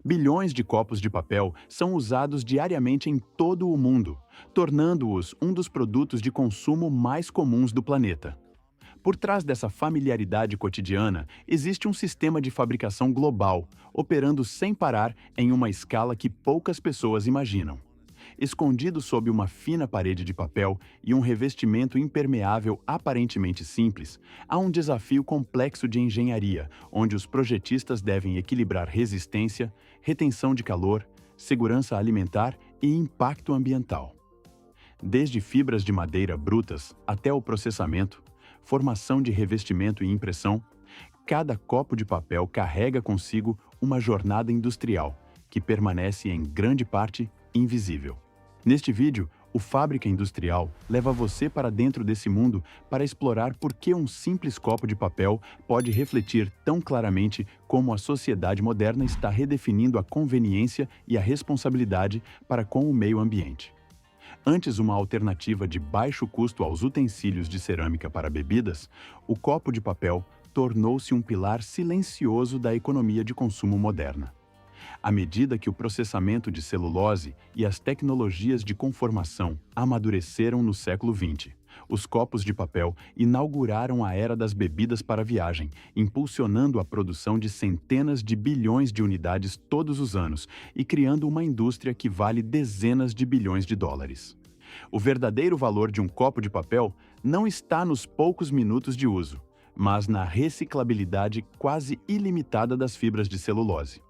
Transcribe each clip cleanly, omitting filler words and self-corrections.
Bilhões de copos de papel são usados diariamente em todo o mundo, tornando-os um dos produtos de consumo mais comuns do planeta. Por trás dessa familiaridade cotidiana, existe um sistema de fabricação global, operando sem parar em uma escala que poucas pessoas imaginam. Escondido sob uma fina parede de papel e um revestimento impermeável aparentemente simples, há um desafio complexo de engenharia, onde os projetistas devem equilibrar resistência, retenção de calor, segurança alimentar e impacto ambiental. Desde fibras de madeira brutas até o processamento, formação de revestimento e impressão, cada copo de papel carrega consigo uma jornada industrial que permanece em grande parte invisível. Neste vídeo, o Fábrica Industrial leva você para dentro desse mundo para explorar por que um simples copo de papel pode refletir tão claramente como a sociedade moderna está redefinindo a conveniência e a responsabilidade para com o meio ambiente. Antes uma alternativa de baixo custo aos utensílios de cerâmica para bebidas, o copo de papel tornou-se um pilar silencioso da economia de consumo moderna. À medida que o processamento de celulose e as tecnologias de conformação amadureceram no século XX, os copos de papel inauguraram a era das bebidas para viagem, impulsionando a produção de centenas de bilhões de unidades todos os anos e criando uma indústria que vale dezenas de bilhões de dólares. O verdadeiro valor de um copo de papel não está nos poucos minutos de uso, mas na reciclabilidade quase ilimitada das fibras de celulose.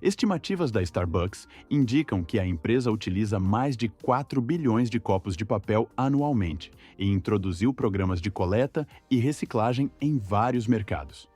Estimativas da Starbucks indicam que a empresa utiliza mais de 4 bilhões de copos de papel anualmente e introduziu programas de coleta e reciclagem em vários mercados.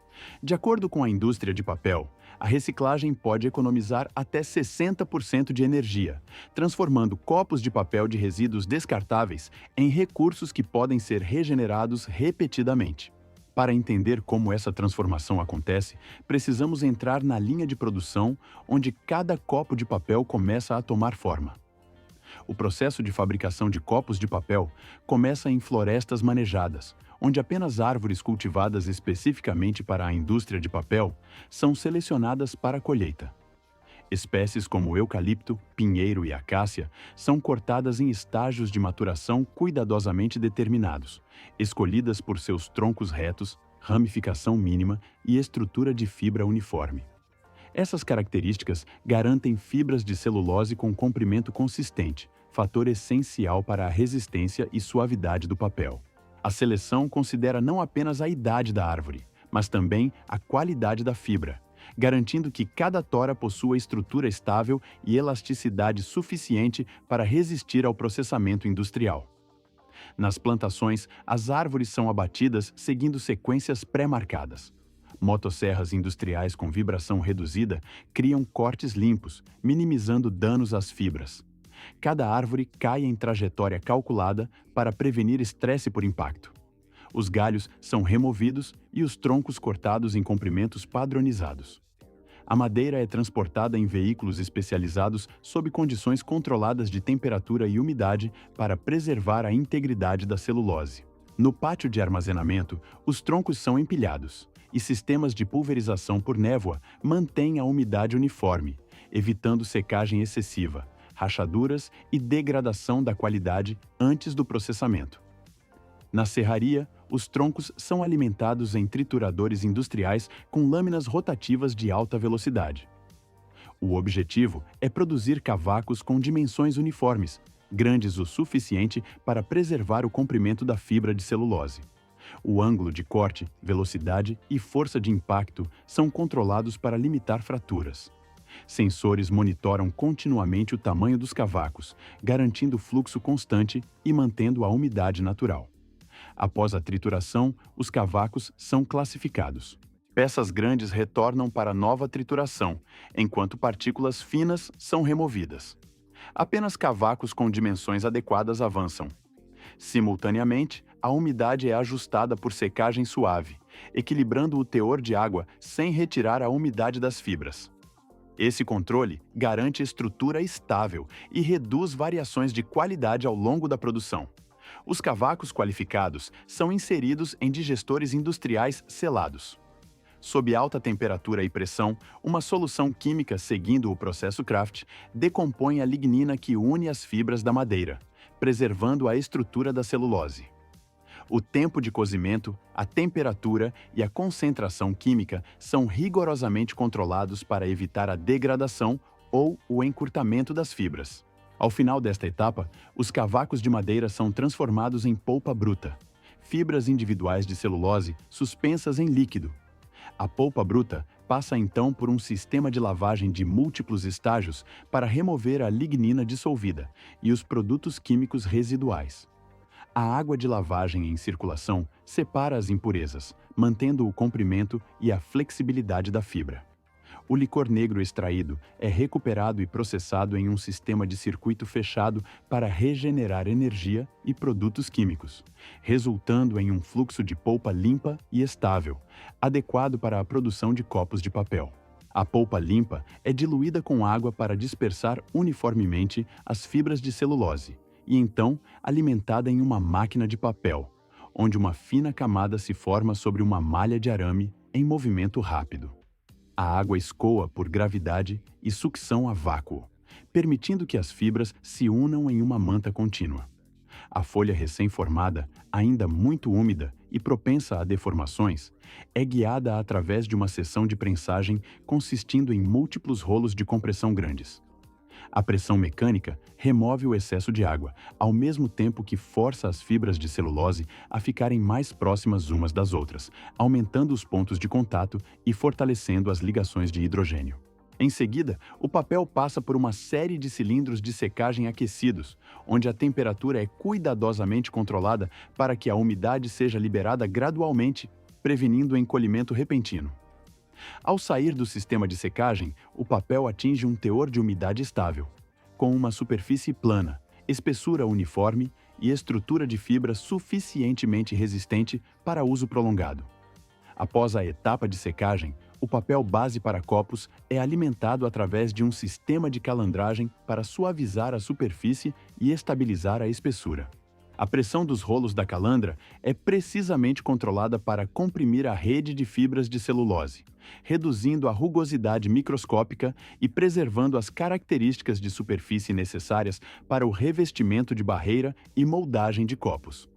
De acordo com a indústria de papel, a reciclagem pode economizar até 60% de energia, transformando copos de papel de resíduos descartáveis em recursos que podem ser regenerados repetidamente. Para entender como essa transformação acontece, precisamos entrar na linha de produção onde cada copo de papel começa a tomar forma. O processo de fabricação de copos de papel começa em florestas manejadas, onde apenas árvores cultivadas especificamente para a indústria de papel são selecionadas para a colheita. Espécies como eucalipto, pinheiro e acácia são cortadas em estágios de maturação cuidadosamente determinados, escolhidas por seus troncos retos, ramificação mínima e estrutura de fibra uniforme. Essas características garantem fibras de celulose com comprimento consistente, fator essencial para a resistência e suavidade do papel. A seleção considera não apenas a idade da árvore, mas também a qualidade da fibra, garantindo que cada tora possua estrutura estável e elasticidade suficiente para resistir ao processamento industrial. Nas plantações, as árvores são abatidas seguindo sequências pré-marcadas. Motosserras industriais com vibração reduzida criam cortes limpos, minimizando danos às fibras. Cada árvore cai em trajetória calculada para prevenir estresse por impacto. Os galhos são removidos e os troncos cortados em comprimentos padronizados. A madeira é transportada em veículos especializados sob condições controladas de temperatura e umidade para preservar a integridade da celulose. No pátio de armazenamento, os troncos são empilhados e sistemas de pulverização por névoa mantêm a umidade uniforme, evitando secagem excessiva, rachaduras e degradação da qualidade antes do processamento. Na serraria, os troncos são alimentados em trituradores industriais com lâminas rotativas de alta velocidade. O objetivo é produzir cavacos com dimensões uniformes, grandes o suficiente para preservar o comprimento da fibra de celulose. O ângulo de corte, velocidade e força de impacto são controlados para limitar fraturas. Sensores monitoram continuamente o tamanho dos cavacos, garantindo fluxo constante e mantendo a umidade natural. Após a trituração, os cavacos são classificados. Peças grandes retornam para nova trituração, enquanto partículas finas são removidas. Apenas cavacos com dimensões adequadas avançam. Simultaneamente, a umidade é ajustada por secagem suave, equilibrando o teor de água sem retirar a umidade das fibras. Esse controle garante estrutura estável e reduz variações de qualidade ao longo da produção. Os cavacos qualificados são inseridos em digestores industriais selados. Sob alta temperatura e pressão, uma solução química seguindo o processo Craft decompõe a lignina que une as fibras da madeira, preservando a estrutura da celulose. O tempo de cozimento, a temperatura e a concentração química são rigorosamente controlados para evitar a degradação ou o encurtamento das fibras. Ao final desta etapa, os cavacos de madeira são transformados em polpa bruta, fibras individuais de celulose suspensas em líquido. A polpa bruta passa então por um sistema de lavagem de múltiplos estágios para remover a lignina dissolvida e os produtos químicos residuais. A água de lavagem em circulação separa as impurezas, mantendo o comprimento e a flexibilidade da fibra. O licor negro extraído é recuperado e processado em um sistema de circuito fechado para regenerar energia e produtos químicos, resultando em um fluxo de polpa limpa e estável, adequado para a produção de copos de papel. A polpa limpa é diluída com água para dispersar uniformemente as fibras de celulose e então alimentada em uma máquina de papel, onde uma fina camada se forma sobre uma malha de arame em movimento rápido. A água escoa por gravidade e sucção a vácuo, permitindo que as fibras se unam em uma manta contínua. A folha recém-formada, ainda muito úmida e propensa a deformações, é guiada através de uma seção de prensagem consistindo em múltiplos rolos de compressão grandes. A pressão mecânica remove o excesso de água, ao mesmo tempo que força as fibras de celulose a ficarem mais próximas umas das outras, aumentando os pontos de contato e fortalecendo as ligações de hidrogênio. Em seguida, o papel passa por uma série de cilindros de secagem aquecidos, onde a temperatura é cuidadosamente controlada para que a umidade seja liberada gradualmente, prevenindo o encolhimento repentino. Ao sair do sistema de secagem, o papel atinge um teor de umidade estável, com uma superfície plana, espessura uniforme e estrutura de fibra suficientemente resistente para uso prolongado. Após a etapa de secagem, o papel base para copos é alimentado através de um sistema de calandragem para suavizar a superfície e estabilizar a espessura. A pressão dos rolos da calandra é precisamente controlada para comprimir a rede de fibras de celulose, reduzindo a rugosidade microscópica e preservando as características de superfície necessárias para o revestimento de barreira e moldagem de copos.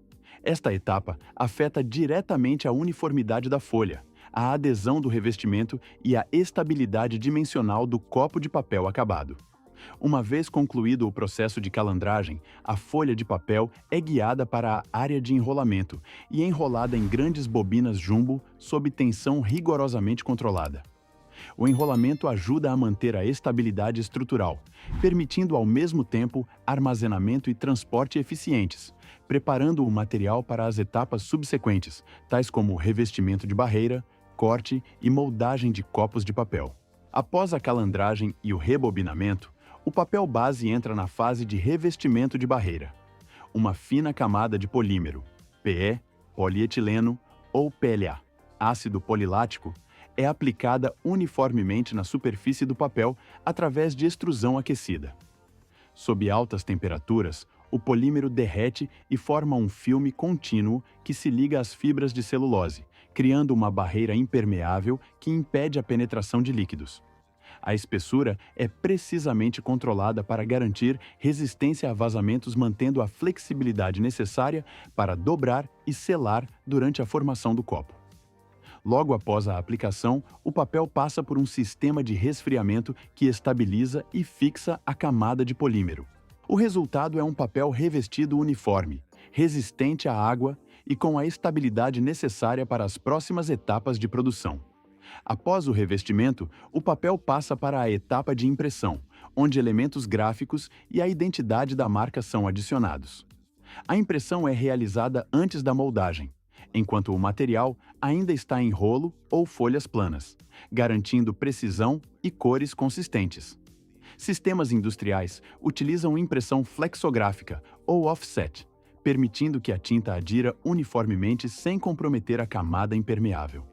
Esta etapa afeta diretamente a uniformidade da folha, a adesão do revestimento e a estabilidade dimensional do copo de papel acabado. Uma vez concluído o processo de calandragem, a folha de papel é guiada para a área de enrolamento e enrolada em grandes bobinas jumbo sob tensão rigorosamente controlada. O enrolamento ajuda a manter a estabilidade estrutural, permitindo ao mesmo tempo armazenamento e transporte eficientes, preparando o material para as etapas subsequentes, tais como revestimento de barreira, corte e moldagem de copos de papel. Após a calandragem e o rebobinamento, o papel base entra na fase de revestimento de barreira. Uma fina camada de polímero, PE, polietileno ou PLA, ácido polilático, é aplicada uniformemente na superfície do papel através de extrusão aquecida. Sob altas temperaturas, o polímero derrete e forma um filme contínuo que se liga às fibras de celulose, criando uma barreira impermeável que impede a penetração de líquidos. A espessura é precisamente controlada para garantir resistência a vazamentos, mantendo a flexibilidade necessária para dobrar e selar durante a formação do copo. Logo após a aplicação, o papel passa por um sistema de resfriamento que estabiliza e fixa a camada de polímero. O resultado é um papel revestido uniforme, resistente à água e com a estabilidade necessária para as próximas etapas de produção. Após o revestimento, o papel passa para a etapa de impressão, onde elementos gráficos e a identidade da marca são adicionados. A impressão é realizada antes da moldagem, enquanto o material ainda está em rolo ou folhas planas, garantindo precisão e cores consistentes. Sistemas industriais utilizam impressão flexográfica ou offset, permitindo que a tinta adira uniformemente sem comprometer a camada impermeável.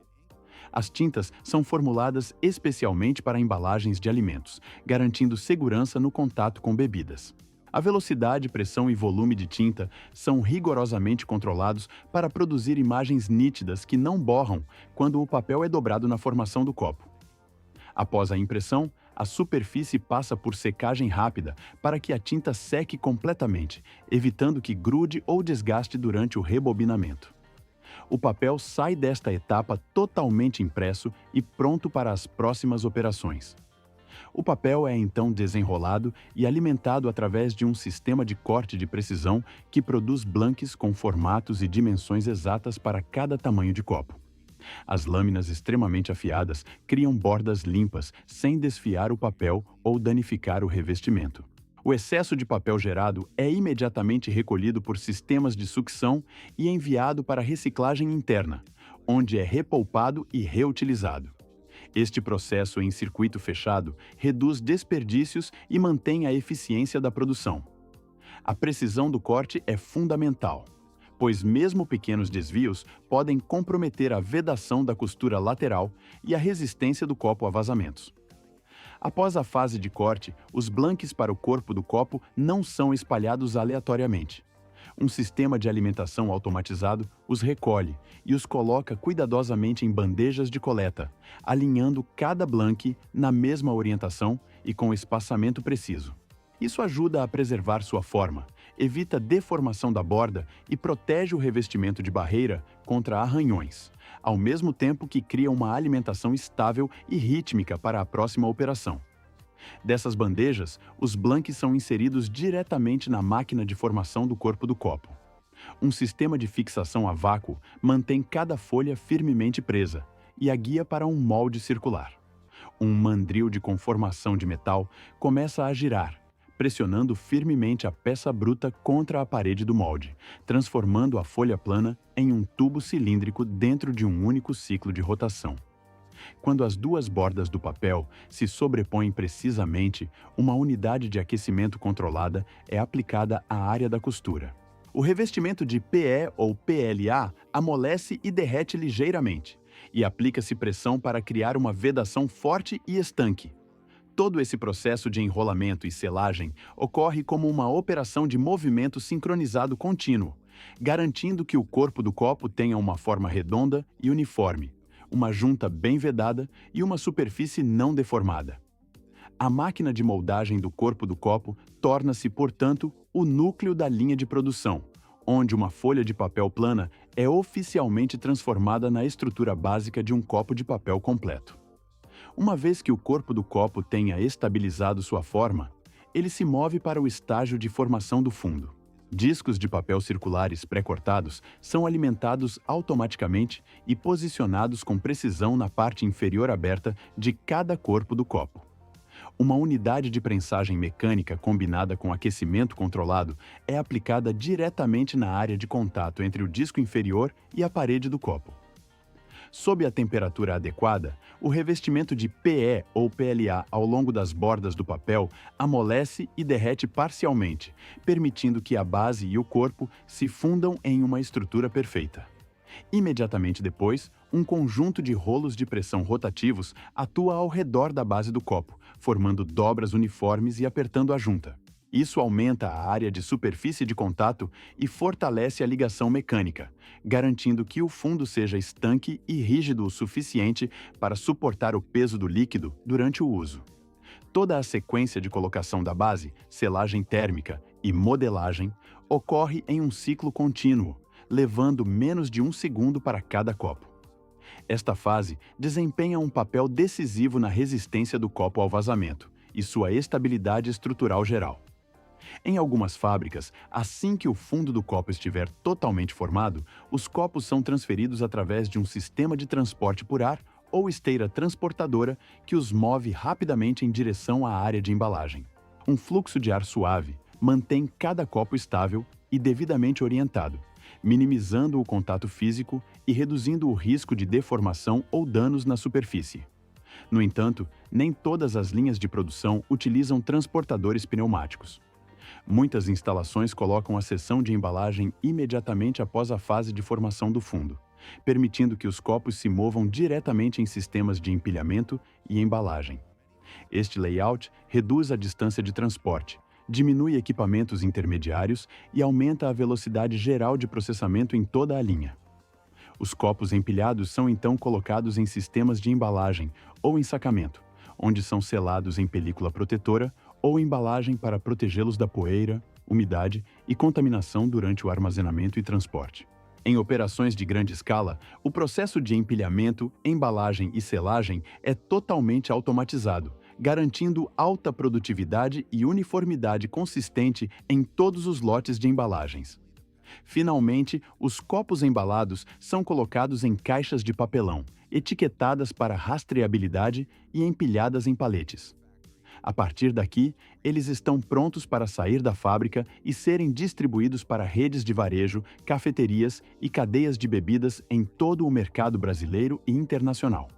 As tintas são formuladas especialmente para embalagens de alimentos, garantindo segurança no contato com bebidas. A velocidade, pressão e volume de tinta são rigorosamente controlados para produzir imagens nítidas que não borram quando o papel é dobrado na formação do copo. Após a impressão, a superfície passa por secagem rápida para que a tinta seque completamente, evitando que grude ou desgaste durante o rebobinamento. O papel sai desta etapa totalmente impresso e pronto para as próximas operações. O papel é então desenrolado e alimentado através de um sistema de corte de precisão que produz blanques com formatos e dimensões exatas para cada tamanho de copo. As lâminas extremamente afiadas criam bordas limpas, sem desfiar o papel ou danificar o revestimento. O excesso de papel gerado é imediatamente recolhido por sistemas de sucção e enviado para reciclagem interna, onde é repolpado e reutilizado. Este processo em circuito fechado reduz desperdícios e mantém a eficiência da produção. A precisão do corte é fundamental, pois mesmo pequenos desvios podem comprometer a vedação da costura lateral e a resistência do copo a vazamentos. Após a fase de corte, os blanques para o corpo do copo não são espalhados aleatoriamente. Um sistema de alimentação automatizado os recolhe e os coloca cuidadosamente em bandejas de coleta, alinhando cada blanque na mesma orientação e com espaçamento preciso. Isso ajuda a preservar sua forma, evita deformação da borda e protege o revestimento de barreira contra arranhões, ao mesmo tempo que cria uma alimentação estável e rítmica para a próxima operação. Dessas bandejas, os blanques são inseridos diretamente na máquina de formação do corpo do copo. Um sistema de fixação a vácuo mantém cada folha firmemente presa e a guia para um molde circular. Um mandril de conformação de metal começa a girar, pressionando firmemente a peça bruta contra a parede do molde, transformando a folha plana em um tubo cilíndrico dentro de um único ciclo de rotação. Quando as duas bordas do papel se sobrepõem precisamente, uma unidade de aquecimento controlada é aplicada à área da costura. O revestimento de PE ou PLA amolece e derrete ligeiramente, e aplica-se pressão para criar uma vedação forte e estanque. Todo esse processo de enrolamento e selagem ocorre como uma operação de movimento sincronizado contínuo, garantindo que o corpo do copo tenha uma forma redonda e uniforme, uma junta bem vedada e uma superfície não deformada. A máquina de moldagem do corpo do copo torna-se, portanto, o núcleo da linha de produção, onde uma folha de papel plana é oficialmente transformada na estrutura básica de um copo de papel completo. Uma vez que o corpo do copo tenha estabilizado sua forma, ele se move para o estágio de formação do fundo. Discos de papel circulares pré-cortados são alimentados automaticamente e posicionados com precisão na parte inferior aberta de cada corpo do copo. Uma unidade de prensagem mecânica combinada com aquecimento controlado é aplicada diretamente na área de contato entre o disco inferior e a parede do copo. Sob a temperatura adequada, o revestimento de PE ou PLA ao longo das bordas do papel amolece e derrete parcialmente, permitindo que a base e o corpo se fundam em uma estrutura perfeita. Imediatamente depois, um conjunto de rolos de pressão rotativos atua ao redor da base do copo, formando dobras uniformes e apertando a junta. Isso aumenta a área de superfície de contato e fortalece a ligação mecânica, garantindo que o fundo seja estanque e rígido o suficiente para suportar o peso do líquido durante o uso. Toda a sequência de colocação da base, selagem térmica e modelagem ocorre em um ciclo contínuo, levando menos de 1 segundo para cada copo. Esta fase desempenha um papel decisivo na resistência do copo ao vazamento e sua estabilidade estrutural geral. Em algumas fábricas, assim que o fundo do copo estiver totalmente formado, os copos são transferidos através de um sistema de transporte por ar ou esteira transportadora que os move rapidamente em direção à área de embalagem. Um fluxo de ar suave mantém cada copo estável e devidamente orientado, minimizando o contato físico e reduzindo o risco de deformação ou danos na superfície. No entanto, nem todas as linhas de produção utilizam transportadores pneumáticos. Muitas instalações colocam a seção de embalagem imediatamente após a fase de formação do fundo, permitindo que os copos se movam diretamente em sistemas de empilhamento e embalagem. Este layout reduz a distância de transporte, diminui equipamentos intermediários e aumenta a velocidade geral de processamento em toda a linha. Os copos empilhados são então colocados em sistemas de embalagem ou ensacamento, onde são selados em película protetora ou embalagem para protegê-los da poeira, umidade e contaminação durante o armazenamento e transporte. Em operações de grande escala, o processo de empilhamento, embalagem e selagem é totalmente automatizado, garantindo alta produtividade e uniformidade consistente em todos os lotes de embalagens. Finalmente, os copos embalados são colocados em caixas de papelão, etiquetadas para rastreabilidade e empilhadas em paletes. A partir daqui, eles estão prontos para sair da fábrica e serem distribuídos para redes de varejo, cafeterias e cadeias de bebidas em todo o mercado brasileiro e internacional.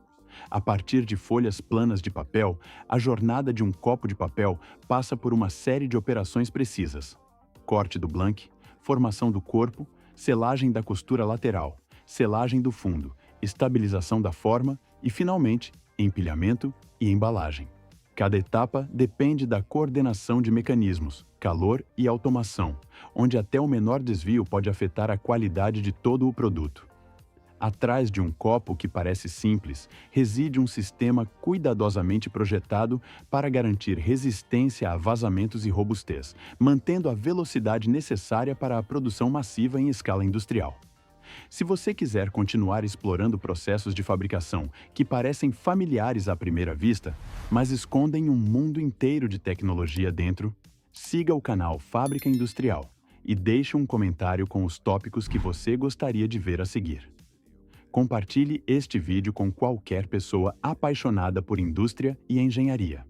A partir de folhas planas de papel, a jornada de um copo de papel passa por uma série de operações precisas: corte do blank, formação do corpo, selagem da costura lateral, selagem do fundo, estabilização da forma e, finalmente, empilhamento e embalagem. Cada etapa depende da coordenação de mecanismos, calor e automação, onde até o menor desvio pode afetar a qualidade de todo o produto. Atrás de um copo que parece simples, reside um sistema cuidadosamente projetado para garantir resistência a vazamentos e robustez, mantendo a velocidade necessária para a produção massiva em escala industrial. Se você quiser continuar explorando processos de fabricação que parecem familiares à primeira vista, mas escondem um mundo inteiro de tecnologia dentro, siga o canal Fábrica Industrial e deixe um comentário com os tópicos que você gostaria de ver a seguir. Compartilhe este vídeo com qualquer pessoa apaixonada por indústria e engenharia.